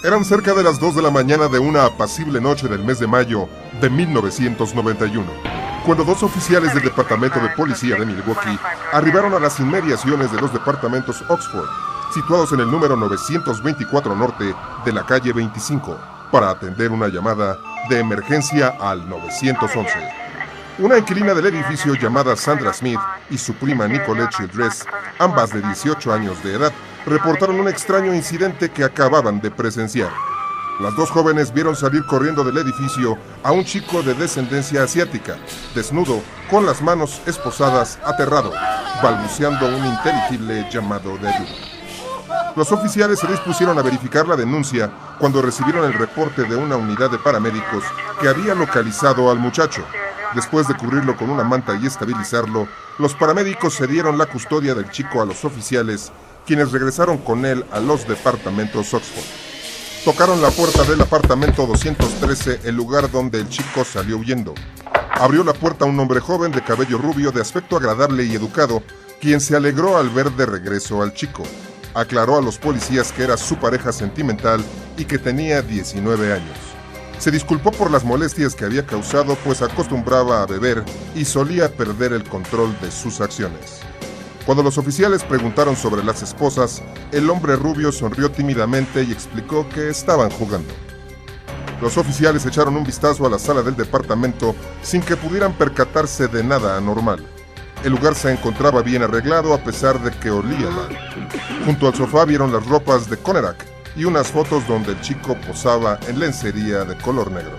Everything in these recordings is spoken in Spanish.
Eran cerca de las 2 de la mañana de una apacible noche del mes de mayo de 1991, cuando dos oficiales del Departamento de Policía de Milwaukee arribaron a las inmediaciones de los departamentos Oxford, situados en el número 924 norte de la calle 25, para atender una llamada de emergencia al 911. Una inquilina del edificio llamada Sandra Smith y su prima Nicolette Childress, ambas de 18 años de edad, reportaron un extraño incidente que acababan de presenciar. Las dos jóvenes vieron salir corriendo del edificio a un chico de descendencia asiática, desnudo, con las manos esposadas, aterrado, balbuceando un inteligible llamado de ayuda. Los oficiales se dispusieron a verificar la denuncia cuando recibieron el reporte de una unidad de paramédicos que había localizado al muchacho. Después de cubrirlo con una manta y estabilizarlo, los paramédicos cedieron la custodia del chico a los oficiales, quienes regresaron con él a los departamentos Oxford. Tocaron la puerta del apartamento 213, el lugar donde el chico salió huyendo. Abrió la puerta un hombre joven de cabello rubio, de aspecto agradable y educado, quien se alegró al ver de regreso al chico. Aclaró a los policías que era su pareja sentimental y que tenía 19 años. Se disculpó por las molestias que había causado, pues acostumbraba a beber y solía perder el control de sus acciones. Cuando los oficiales preguntaron sobre las esposas, el hombre rubio sonrió tímidamente y explicó que estaban jugando. Los oficiales echaron un vistazo a la sala del departamento sin que pudieran percatarse de nada anormal. El lugar se encontraba bien arreglado a pesar de que olía mal. Junto al sofá vieron las ropas de Conerak y unas fotos donde el chico posaba en lencería de color negro.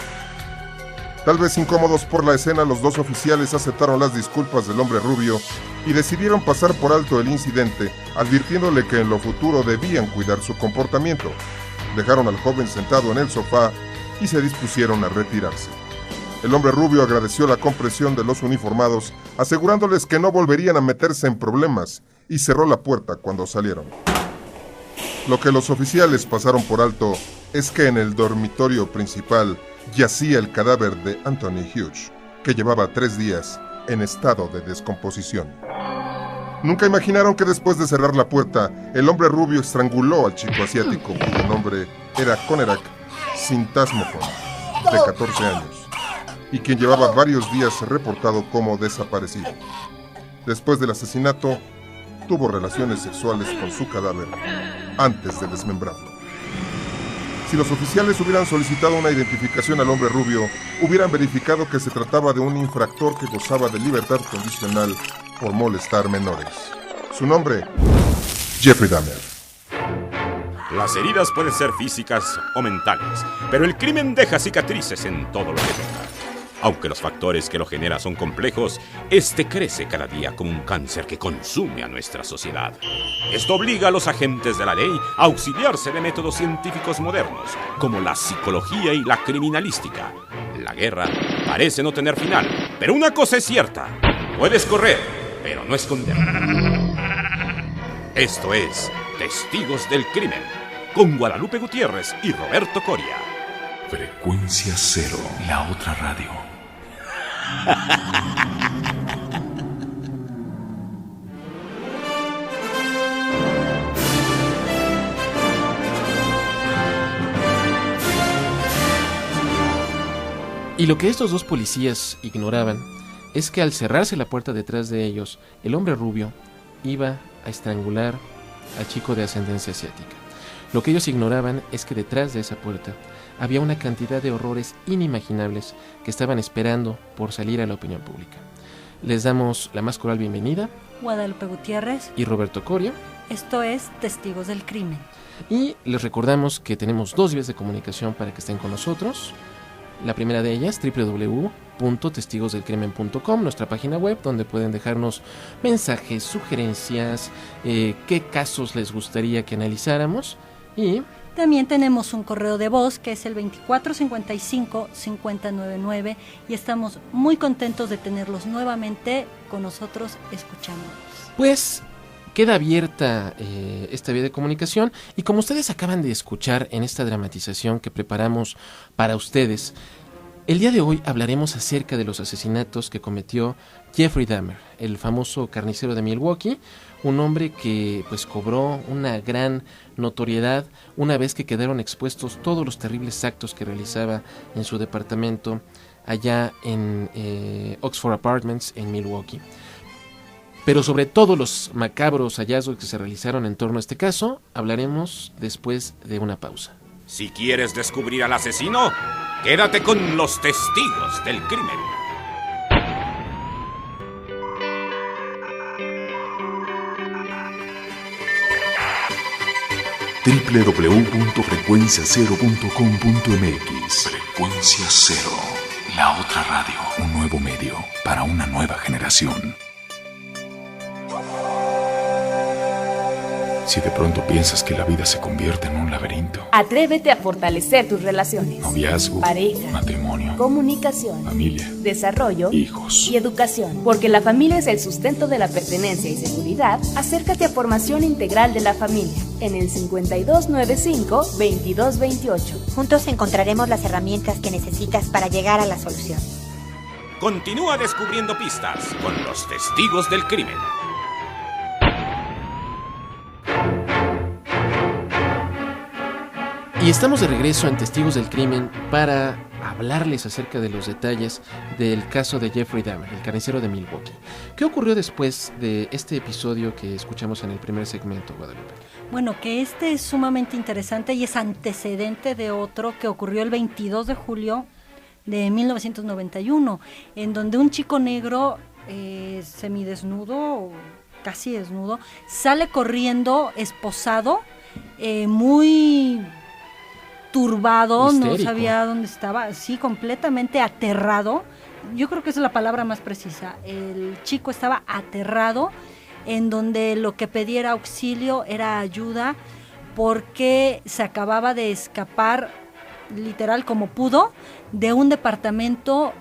Tal vez incómodos por la escena, los dos oficiales aceptaron las disculpas del hombre rubio y decidieron pasar por alto el incidente, advirtiéndole que en lo futuro debían cuidar su comportamiento. Dejaron al joven sentado en el sofá y se dispusieron a retirarse. El hombre rubio agradeció la comprensión de los uniformados, asegurándoles que no volverían a meterse en problemas, y cerró la puerta cuando salieron. Lo que los oficiales pasaron por alto es que en el dormitorio principal yacía el cadáver de Anthony Hughes, que llevaba 3 días en estado de descomposición. Nunca imaginaron que después de cerrar la puerta, el hombre rubio estranguló al chico asiático, cuyo nombre era Conerak Sintasmophon, de 14 años, y quien llevaba varios días reportado como desaparecido. Después del asesinato, tuvo relaciones sexuales con su cadáver antes de desmembrarlo. Si los oficiales hubieran solicitado una identificación al hombre rubio, hubieran verificado que se trataba de un infractor que gozaba de libertad condicional por molestar menores. Su nombre, Jeffrey Dahmer. Las heridas pueden ser físicas o mentales, pero el crimen deja cicatrices en todo lo que toca. Aunque los factores que lo generan son complejos, este crece cada día como un cáncer que consume a nuestra sociedad. Esto obliga a los agentes de la ley a auxiliarse de métodos científicos modernos, como la psicología y la criminalística. La guerra parece no tener final, pero una cosa es cierta: puedes correr, pero no esconder. Esto es Testigos del Crimen, con Guadalupe Gutiérrez y Roberto Coria. Frecuencia Cero, la otra radio. Y lo que estos dos policías ignoraban es que al cerrarse la puerta detrás de ellos, el hombre rubio iba a estrangular al chico de ascendencia asiática. Lo que ellos ignoraban es que detrás de esa puerta había una cantidad de horrores inimaginables que estaban esperando por salir a la opinión pública. Les damos la más cordial bienvenida, Guadalupe Gutiérrez y Roberto Coria. Esto es Testigos del Crimen. Y les recordamos que tenemos 2 vías de comunicación para que estén con nosotros. La primera de ellas, www.testigosdelcrimen.com, nuestra página web, donde pueden dejarnos mensajes, sugerencias, qué casos les gustaría que analizáramos. Y también tenemos un correo de voz que es el 2455-5099 y estamos muy contentos de tenerlos nuevamente con nosotros escuchándonos. Pues queda abierta esta vía de comunicación, y como ustedes acaban de escuchar en esta dramatización que preparamos para ustedes, el día de hoy hablaremos acerca de los asesinatos que cometió Jeffrey Dahmer, el famoso carnicero de Milwaukee, un hombre que pues cobró una gran notoriedad una vez que quedaron expuestos todos los terribles actos que realizaba en su departamento allá en Oxford Apartments en Milwaukee. Pero sobre todo los macabros hallazgos que se realizaron en torno a este caso, hablaremos después de una pausa. Si quieres descubrir al asesino, quédate con los testigos del crimen. www.frecuenciacero.com.mx. Frecuencia Cero, la otra radio, un nuevo medio para una nueva generación. Si de pronto piensas que la vida se convierte en un laberinto, atrévete a fortalecer tus relaciones. noviazgo, pareja, matrimonio, comunicación, familia, desarrollo hijos y educación. Porque la familia es el sustento de la pertenencia y seguridad. Acércate a Formación Integral de la Familia en el 5295-2228. Juntos encontraremos las herramientas que necesitas para llegar a la solución. Continúa descubriendo pistas con los testigos del crimen. Y estamos de regreso en Testigos del Crimen para hablarles acerca de los detalles del caso de Jeffrey Dahmer, el carnicero de Milwaukee. ¿Qué ocurrió después de este episodio que escuchamos en el primer segmento, Guadalupe? Bueno, que este es sumamente interesante y es antecedente de otro que ocurrió el 22 de julio de 1991, en donde un chico negro semidesnudo, casi desnudo, sale corriendo esposado, muy turbado, histérico. No sabía dónde estaba, sí, completamente aterrado. Yo creo que esa es la palabra más precisa. El chico estaba aterrado, en donde lo que pedía era auxilio, era ayuda, porque se acababa de escapar, literal como pudo, de un departamento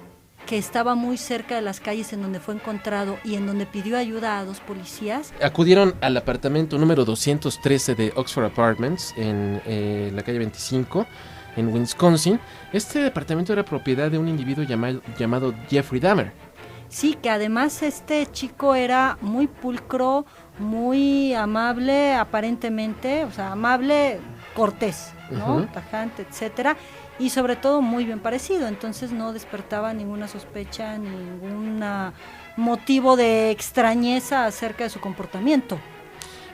que estaba muy cerca de las calles en donde fue encontrado y en donde pidió ayuda a 2 policías. Acudieron al apartamento número 213 de Oxford Apartments en la calle 25 en Wisconsin. Este departamento era propiedad de un individuo llamado Jeffrey Dahmer. Sí, que además este chico era muy pulcro, muy amable aparentemente, o sea, amable, cortés, ¿no? Uh-huh. Tajante, etcétera, y sobre todo muy bien parecido, entonces no despertaba ninguna sospecha, ningún motivo de extrañeza acerca de su comportamiento.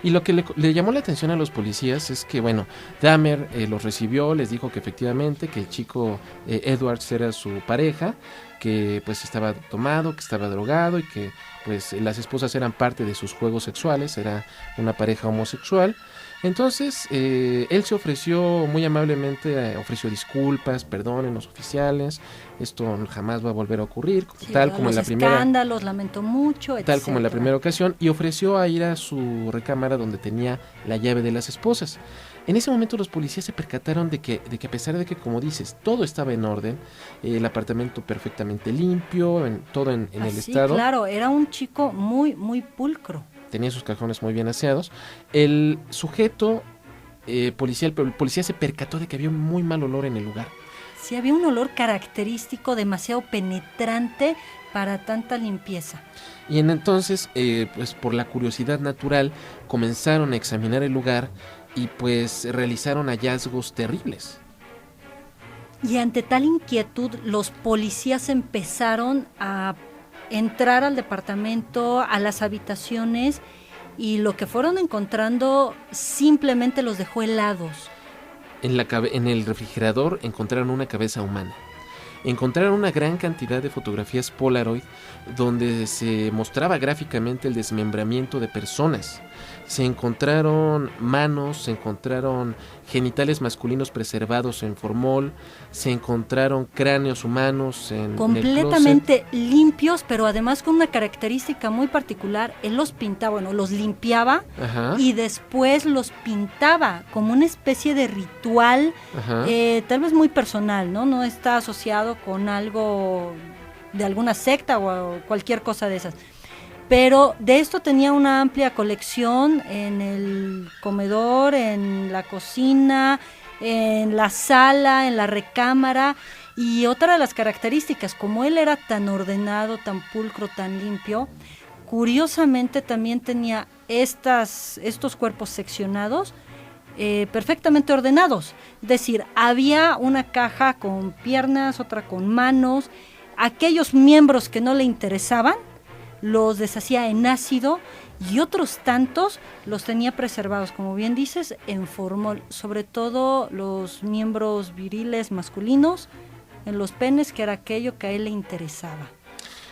Y lo que le llamó la atención a los policías es que, bueno, Dahmer los recibió, les dijo que efectivamente que el chico Edwards era su pareja, que pues estaba tomado, que estaba drogado y que pues las esposas eran parte de sus juegos sexuales, era una pareja homosexual. Entonces él se ofreció muy amablemente, ofreció disculpas, perdonen los oficiales, esto jamás va a volver a ocurrir, Sí, tal como en la primera escándalos, lamento mucho, tal etcétera. como en la primera ocasión, y ofreció a ir a su recámara donde tenía la llave de las esposas. En ese momento los policías se percataron de que a pesar de que, como dices, todo estaba en orden, el apartamento perfectamente limpio, todo en el estado. Claro, era un chico muy, muy pulcro. Tenía sus cajones muy bien aseados. El sujeto el policía se percató de que había un muy mal olor en el lugar. Sí, había un olor característico, demasiado penetrante para tanta limpieza. Y entonces, pues por la curiosidad natural, comenzaron a examinar el lugar y pues realizaron hallazgos terribles. Y ante tal inquietud, los policías empezaron a entrar al departamento, a las habitaciones, y lo que fueron encontrando simplemente los dejó helados. En el refrigerador encontraron una cabeza humana. Encontraron una gran cantidad de fotografías Polaroid donde se mostraba gráficamente el desmembramiento de personas. Se encontraron manos, se encontraron genitales masculinos preservados en formol, se encontraron cráneos humanos completamente limpios, pero además con una característica muy particular. Él los pintaba, bueno, los limpiaba. Ajá. Y después los pintaba como una especie de ritual, tal vez muy personal, ¿no? No está asociado con algo de alguna secta o cualquier cosa de esas. Pero de esto tenía una amplia colección en el comedor, en la cocina, en la sala, en la recámara. Y otra de las características, como él era tan ordenado, tan pulcro, tan limpio, curiosamente también tenía estos cuerpos seccionados perfectamente ordenados. Es decir, había una caja con piernas, otra con manos. Aquellos miembros que no le interesaban los deshacía en ácido y otros tantos los tenía preservados, como bien dices, en formol, sobre todo los miembros viriles masculinos, en los penes, que era aquello que a él le interesaba.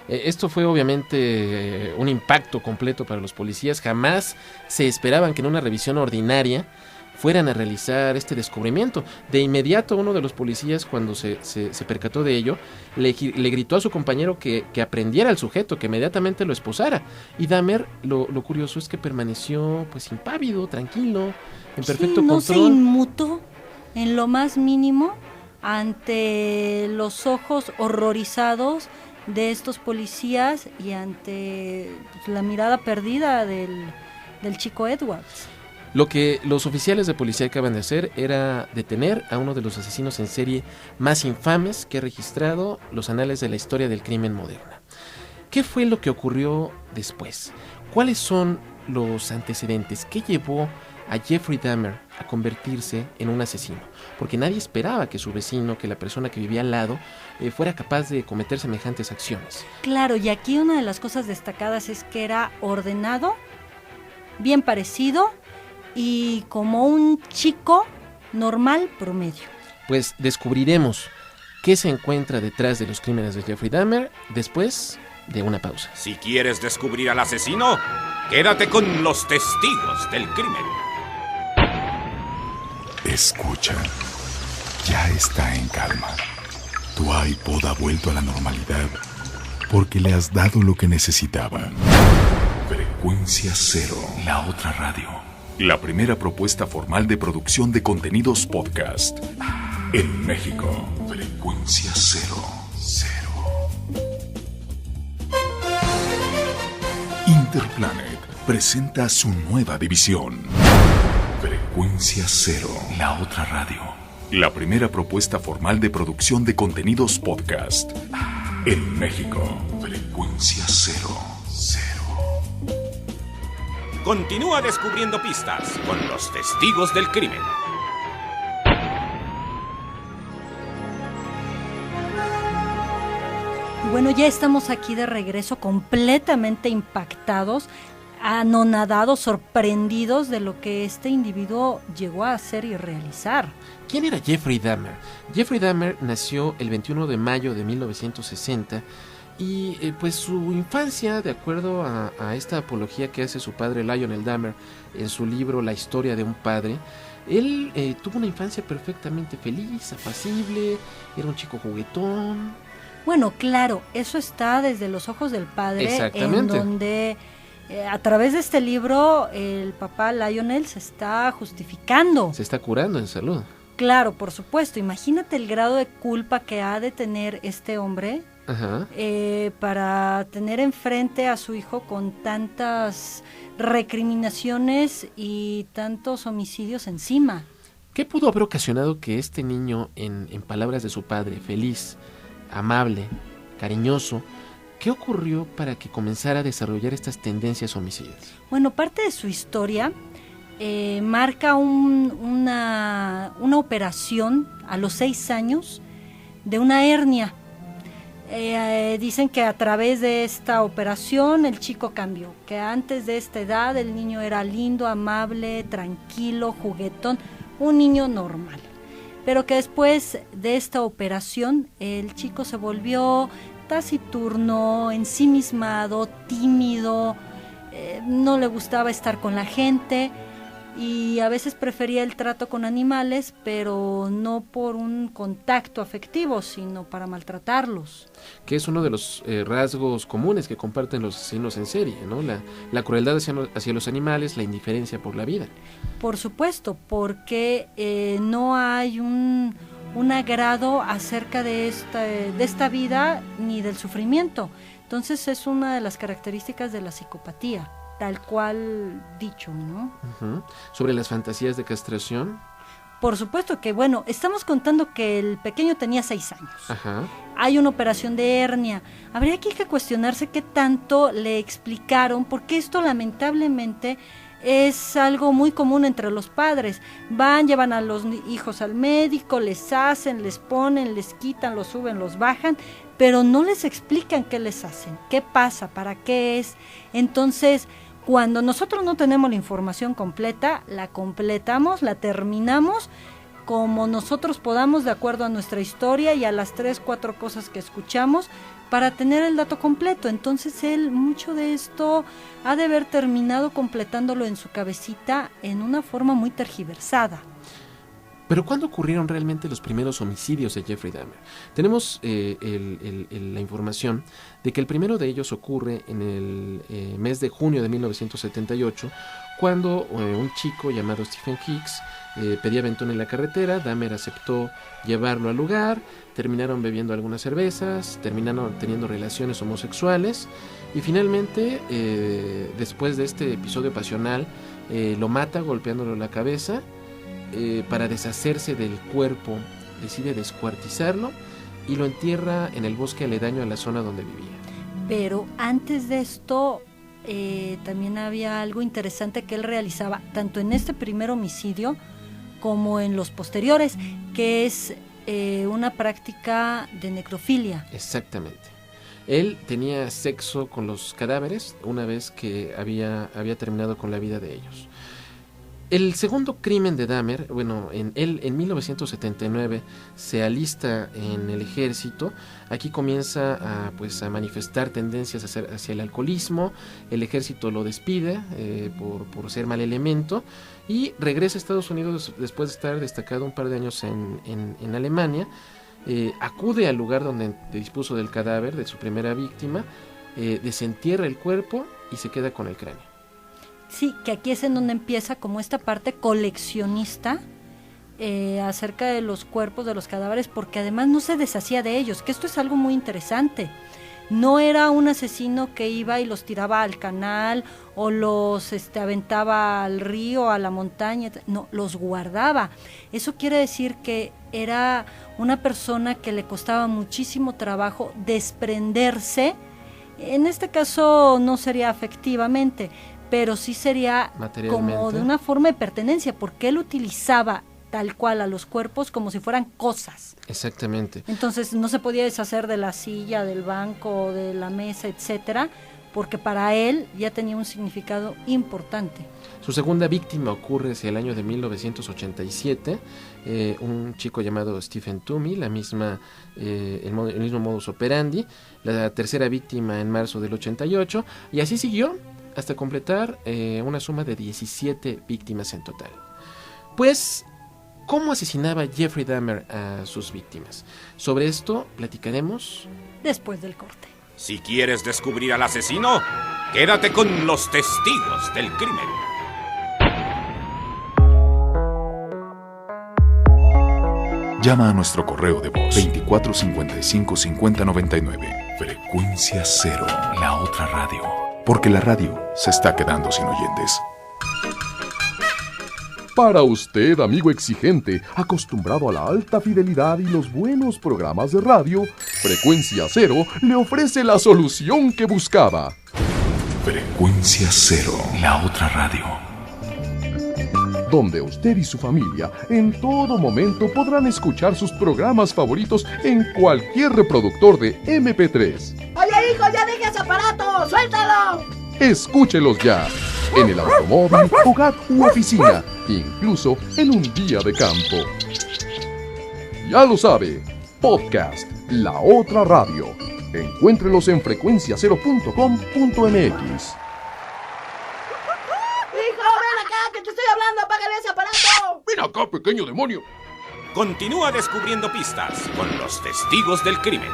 Esto fue obviamente un impacto completo para los policías. Jamás se esperaban que en una revisión ordinaria fueran a realizar este descubrimiento. De inmediato uno de los policías, cuando se percató de ello, le gritó a su compañero que aprendiera al sujeto, que inmediatamente lo esposara. Y Dahmer, lo curioso es que permaneció pues impávido, tranquilo, en perfecto control. No se inmutó en lo más mínimo ante los ojos horrorizados de estos policías y ante la mirada perdida del chico Edwards. Lo que los oficiales de policía acaban de hacer era detener a uno de los asesinos en serie más infames que ha registrado los anales de la historia del crimen moderna. ¿Qué fue lo que ocurrió después? ¿Cuáles son los antecedentes? ¿Qué llevó a Jeffrey Dahmer a convertirse en un asesino? Porque nadie esperaba que su vecino, que la persona que vivía al lado, fuera capaz de cometer semejantes acciones. Claro, y aquí una de las cosas destacadas es que era ordenado, bien parecido y como un chico normal promedio. Pues descubriremos qué se encuentra detrás de los crímenes de Jeffrey Dahmer después de una pausa. Si quieres descubrir al asesino, quédate con los testigos del crimen. Escucha, ya está en calma. Tu iPod ha vuelto a la normalidad porque le has dado lo que necesitaba. Frecuencia Cero, la otra radio. La primera propuesta formal de producción de contenidos podcast en México. Frecuencia Cero. Interplanet presenta su nueva división. Frecuencia Cero, la otra radio. La primera propuesta formal de producción de contenidos podcast en México. Frecuencia Cero. Continúa descubriendo pistas con los testigos del crimen. Bueno, ya estamos aquí de regreso, completamente impactados, anonadados, sorprendidos de lo que este individuo llegó a hacer y realizar. ¿Quién era Jeffrey Dahmer? Jeffrey Dahmer nació el 21 de mayo de 1960 y pues su infancia, de acuerdo a esta apología que hace su padre Lionel Dahmer en su libro La historia de un padre, él tuvo una infancia perfectamente feliz, apacible, era un chico juguetón. Bueno, claro, eso está desde los ojos del padre. Exactamente. En donde a través de este libro el papá Lionel se está justificando. Se está curando en salud. Claro, por supuesto. Imagínate el grado de culpa que ha de tener este hombre. Ajá. Para tener enfrente a su hijo con tantas recriminaciones y tantos homicidios encima. ¿Qué pudo haber ocasionado que este niño, en palabras de su padre, feliz, amable, cariñoso, qué ocurrió para que comenzara a desarrollar estas tendencias homicidas? Bueno, parte de su historia marca una operación a los 6 años de una hernia. Dicen que a través de esta operación el chico cambió, que antes de esta edad el niño era lindo, amable, tranquilo, juguetón, un niño normal, pero que después de esta operación el chico se volvió taciturno, ensimismado, tímido, no le gustaba estar con la gente y a veces prefería el trato con animales, pero no por un contacto afectivo, sino para maltratarlos. Que es uno de los rasgos comunes que comparten los asesinos en serie, ¿no? La crueldad hacia los animales, la indiferencia por la vida. Por supuesto, porque no hay un agrado acerca de esta vida ni del sufrimiento. Entonces es una de las características de la psicopatía, tal cual dicho, ¿no? Uh-huh. Sobre las fantasías de castración. Por supuesto que, bueno, estamos contando que el pequeño tenía 6 años. Ajá. Hay una operación de hernia. Habría que cuestionarse qué tanto le explicaron, porque esto lamentablemente es algo muy común entre los padres. Van, llevan a los hijos al médico, les hacen, les ponen, les quitan, los suben, los bajan, pero no les explican qué les hacen, qué pasa, para qué es. Entonces, cuando nosotros no tenemos la información completa, la completamos, la terminamos como nosotros podamos, de acuerdo a nuestra historia y a las 3, 4 cosas que escuchamos, para tener el dato completo. Entonces él, mucho de esto ha de haber terminado completándolo en su cabecita en una forma muy tergiversada. Pero ¿cuándo ocurrieron realmente los primeros homicidios de Jeffrey Dahmer? Tenemos la información de que el primero de ellos ocurre en el mes de junio de 1978, cuando un chico llamado Stephen Hicks pedía aventón en la carretera. Dahmer aceptó llevarlo al lugar, terminaron bebiendo algunas cervezas, terminaron teniendo relaciones homosexuales y finalmente, después de este episodio pasional, lo mata golpeándolo en la cabeza. Para deshacerse del cuerpo, decide descuartizarlo y lo entierra en el bosque aledaño a la zona donde vivía. Pero antes de esto, también había algo interesante que él realizaba, tanto en este primer homicidio como en los posteriores, que es una práctica de necrofilia. Exactamente. Él tenía sexo con los cadáveres una vez que había terminado con la vida de ellos. El segundo crimen de Dahmer, bueno, él en 1979 se alista en el ejército. Aquí comienza a manifestar tendencias hacia el alcoholismo. El ejército lo despide por ser mal elemento y regresa a Estados Unidos después de estar destacado un par de años en Alemania. Acude al lugar donde dispuso del cadáver de su primera víctima, desentierra el cuerpo y se queda con el cráneo. Sí, que aquí es en donde empieza como esta parte coleccionista acerca de los cuerpos de los cadáveres, porque además no se deshacía de ellos, que esto es algo muy interesante. No era un asesino que iba y los tiraba al canal o los aventaba al río, a la montaña, no, los guardaba. Eso quiere decir que era una persona que le costaba muchísimo trabajo desprenderse. En este caso no sería afectivamente, pero sí sería como de una forma de pertenencia, porque él utilizaba tal cual a los cuerpos como si fueran cosas. Exactamente. Entonces no se podía deshacer de la silla, del banco, de la mesa, etcétera, porque para él ya tenía un significado importante. Su segunda víctima ocurre hacia el año de 1987, un chico llamado Stephen Toomey, el mismo modus operandi. La tercera víctima en marzo del 88, y así siguió hasta completar una suma de 17 víctimas en total. Pues, ¿cómo asesinaba Jeffrey Dahmer a sus víctimas? Sobre esto platicaremos después del corte. Si quieres descubrir al asesino, quédate con los testigos del crimen. Llama a nuestro correo de voz 2455-5099. Frecuencia Cero, la otra radio. Porque la radio se está quedando sin oyentes. Para usted, amigo exigente, acostumbrado a la alta fidelidad y los buenos programas de radio, Frecuencia Cero le ofrece la solución que buscaba. Frecuencia Cero, la otra radio. Donde usted y su familia en todo momento podrán escuchar sus programas favoritos en cualquier reproductor de MP3. ¡Oye, hijo, ya deje ese aparato! ¡Suéltalo! Escúchelos ya, en el automóvil, hogar u oficina, incluso en un día de campo. Ya lo sabe, podcast La Otra Radio. Encuéntrelos en frecuenciacero.com.mx. ¡Hijo, ven acá, que te estoy hablando! ¡Apágale ese aparato! ¡Ven acá, pequeño demonio! Continúa descubriendo pistas con los testigos del crimen.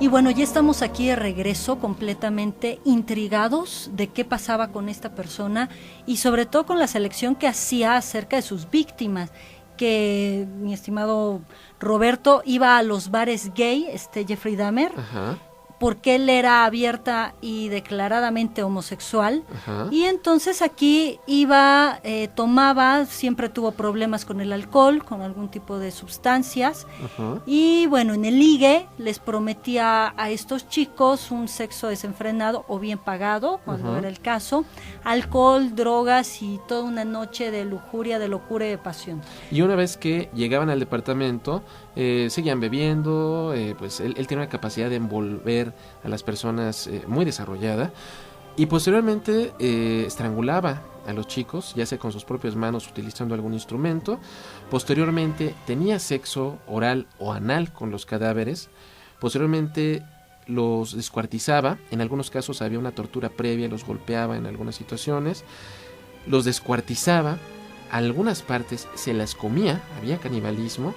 Y bueno, ya estamos aquí de regreso, completamente intrigados de qué pasaba con esta persona y sobre todo con la selección que hacía acerca de sus víctimas, que mi estimado Roberto iba a los bares gay, Jeffrey Dahmer. Ajá. porque él era abierta y declaradamente homosexual. Ajá. Y entonces aquí iba, tomaba, siempre tuvo problemas con el alcohol, con algún tipo de sustancias. Ajá. Y bueno, en el ligue les prometía a estos chicos un sexo desenfrenado o bien pagado, cuando Ajá. era el caso, alcohol, drogas y toda una noche de lujuria, de locura y de pasión. Y una vez que llegaban al departamento, seguían bebiendo, pues él tiene una capacidad de envolver a las personas muy desarrollada, y posteriormente estrangulaba a los chicos, ya sea con sus propias manos utilizando algún instrumento. Posteriormente tenía sexo oral o anal con los cadáveres. Posteriormente los descuartizaba, en algunos casos había una tortura previa, los golpeaba en algunas situaciones, los descuartizaba, algunas partes se las comía, había canibalismo,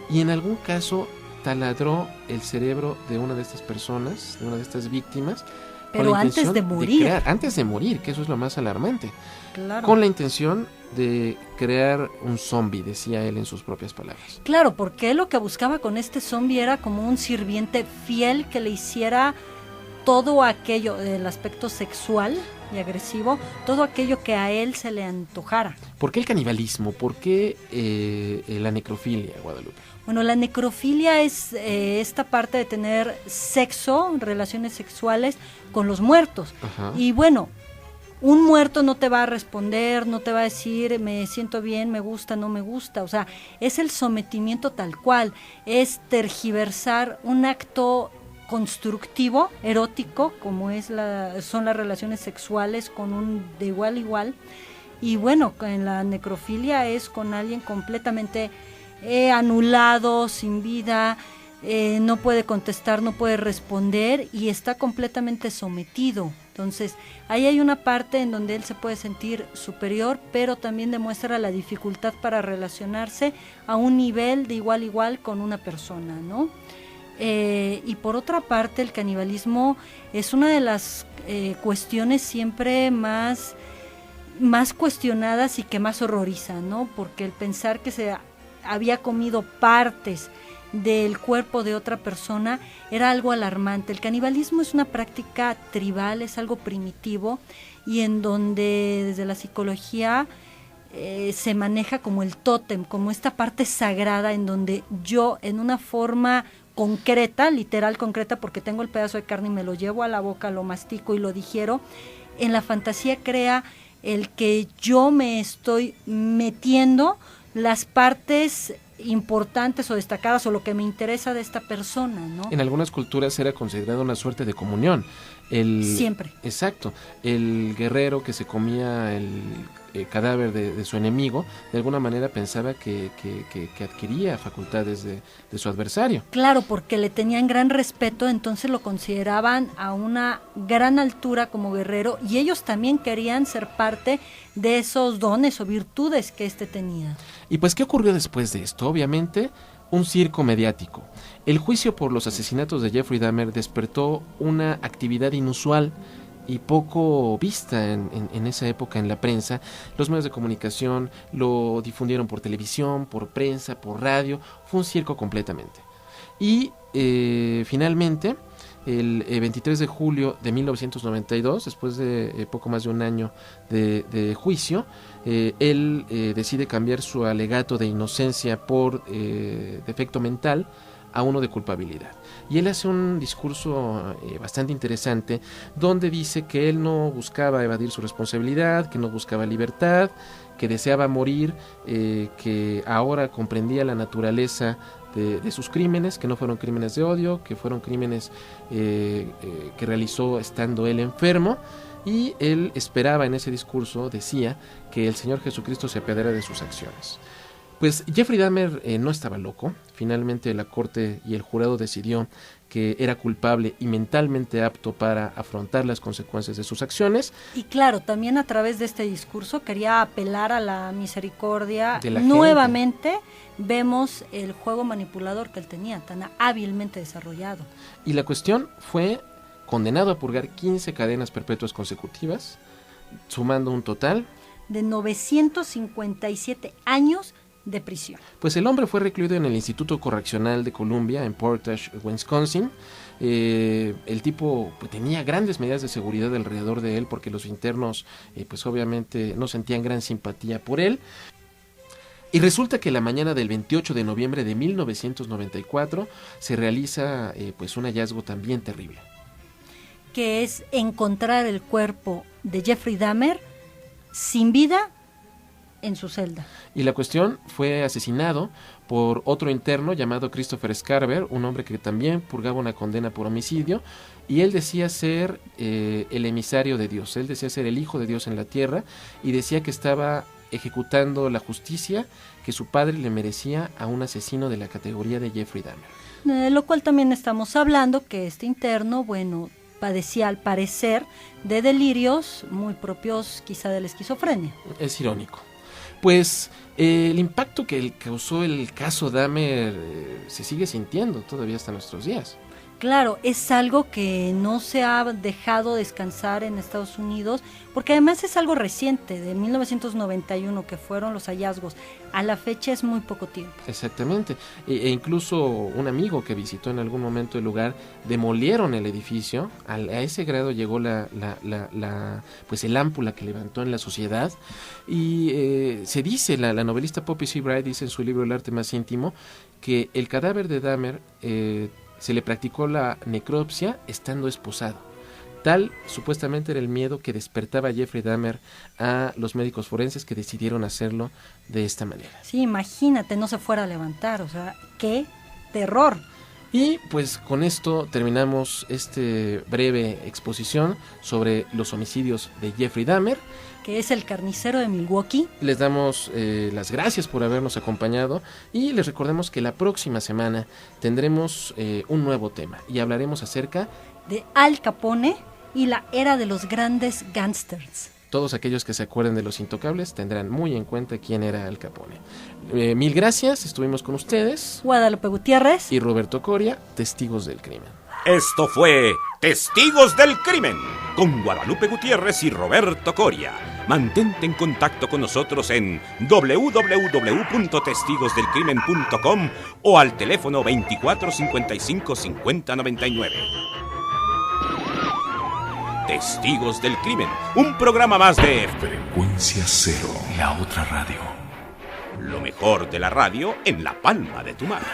y en algún caso taladró el cerebro de una de estas personas, de una de estas víctimas. Pero antes de morir. Antes de morir, que eso es lo más alarmante. Claro. Con la intención de crear un zombie, decía él en sus propias palabras. Claro, porque él lo que buscaba con este zombie era como un sirviente fiel que le hiciera todo aquello del aspecto sexual y agresivo, todo aquello que a él se le antojara. ¿Por qué el canibalismo? ¿Por qué la necrofilia, Guadalupe? Bueno, la necrofilia es esta parte de tener sexo, relaciones sexuales con los muertos. Ajá. Y bueno, un muerto no te va a responder, no te va a decir me siento bien, me gusta, no me gusta. O sea, es el sometimiento tal cual, es tergiversar un acto constructivo, erótico, como son las relaciones sexuales con un de igual a igual. Y bueno, en la necrofilia es con alguien completamente anulado, sin vida, no puede contestar, no puede responder y está completamente sometido. Entonces, ahí hay una parte en donde él se puede sentir superior, pero también demuestra la dificultad para relacionarse a un nivel de igual a igual con una persona, ¿no? Y por otra parte, el canibalismo es una de las cuestiones siempre más cuestionadas y que más horrorizan, ¿no? Porque el pensar que se había comido partes del cuerpo de otra persona era algo alarmante. El canibalismo es una práctica tribal, es algo primitivo y en donde desde la psicología se maneja como el tótem, como esta parte sagrada en donde yo en una forma concreta, literal concreta, porque tengo el pedazo de carne y me lo llevo a la boca, lo mastico y lo digiero, en la fantasía crea el que yo me estoy metiendo las partes importantes o destacadas o lo que me interesa de esta persona, ¿no? En algunas culturas era considerado una suerte de comunión. Siempre. Exacto. El guerrero que se comía el cadáver de su enemigo, de alguna manera pensaba que adquiría facultades de su adversario. Claro, porque le tenían gran respeto, entonces lo consideraban a una gran altura como guerrero y ellos también querían ser parte de esos dones o virtudes que éste tenía. ¿Y pues qué ocurrió después de esto? Obviamente, un circo mediático. El juicio por los asesinatos de Jeffrey Dahmer despertó una actividad inusual y poco vista en esa época en la prensa. Los medios de comunicación lo difundieron por televisión, por prensa, por radio. Fue un circo completamente. Y finalmente, el 23 de julio de 1992, después de poco más de un año de juicio, él decide cambiar su alegato de inocencia por defecto mental a uno de culpabilidad. Y él hace un discurso bastante interesante donde dice que él no buscaba evadir su responsabilidad, que no buscaba libertad, que deseaba morir, que ahora comprendía la naturaleza de sus crímenes, que no fueron crímenes de odio, que fueron crímenes que realizó estando él enfermo, y él esperaba en ese discurso, decía, que el Señor Jesucristo se apiadara de sus acciones. Pues Jeffrey Dahmer no estaba loco. Finalmente la corte y el jurado decidió que era culpable y mentalmente apto para afrontar las consecuencias de sus acciones. Y claro, también a través de este discurso quería apelar a la misericordia de la nuevamente. Gente. Vemos el juego manipulador que él tenía, tan hábilmente desarrollado. Y la cuestión fue condenado a purgar 15 cadenas perpetuas consecutivas, sumando un total de 957 años de prisión. Pues el hombre fue recluido en el Instituto Correccional de Columbia, en Portage, Wisconsin. El tipo pues, tenía grandes medidas de seguridad alrededor de él porque los internos pues obviamente no sentían gran simpatía por él. Y resulta que la mañana del 28 de noviembre de 1994 se realiza pues un hallazgo también terrible. Que es encontrar el cuerpo de Jeffrey Dahmer sin vida en su celda. Y la cuestión fue asesinado por otro interno llamado Christopher Scarver, un hombre que también purgaba una condena por homicidio, y él decía ser el emisario de Dios, él decía ser el hijo de Dios en la tierra, y decía que estaba ejecutando la justicia que su padre le merecía a un asesino de la categoría de Jeffrey Dahmer. Lo cual también estamos hablando que este interno, bueno, padecía al parecer de delirios muy propios quizá de la esquizofrenia. Es irónico. Pues el impacto que causó el caso Dahmer se sigue sintiendo todavía hasta nuestros días. Claro, es algo que no se ha dejado descansar en Estados Unidos, porque además es algo reciente, de 1991, que fueron los hallazgos. A la fecha es muy poco tiempo. Exactamente, e incluso un amigo que visitó en algún momento el lugar, demolieron el edificio, a ese grado llegó pues el ámpula que levantó en la sociedad, y se dice, la novelista Poppy C. Bride dice en su libro El arte más íntimo, que el cadáver de Dahmer se le practicó la necropsia estando esposado. Tal supuestamente era el miedo que despertaba a Jeffrey Dahmer a los médicos forenses que decidieron hacerlo de esta manera. Sí, imagínate, no se fuera a levantar, o sea, qué terror. Y pues con esto terminamos este breve exposición sobre los homicidios de Jeffrey Dahmer, que es el carnicero de Milwaukee. Les damos las gracias por habernos acompañado y les recordemos que la próxima semana tendremos un nuevo tema y hablaremos acerca de Al Capone y la era de los grandes gángsters. Todos aquellos que se acuerden de Los Intocables tendrán muy en cuenta quién era Al Capone. Mil gracias, estuvimos con ustedes, Guadalupe Gutiérrez y Roberto Coria, testigos del crimen. Esto fue Testigos del Crimen con Guadalupe Gutiérrez y Roberto Coria. Mantente en contacto con nosotros en www.testigosdelcrimen.com o al teléfono 24 55 50 99. Testigos del Crimen, un programa más de Frecuencia Cero, la otra radio. Lo mejor de la radio en la palma de tu mano.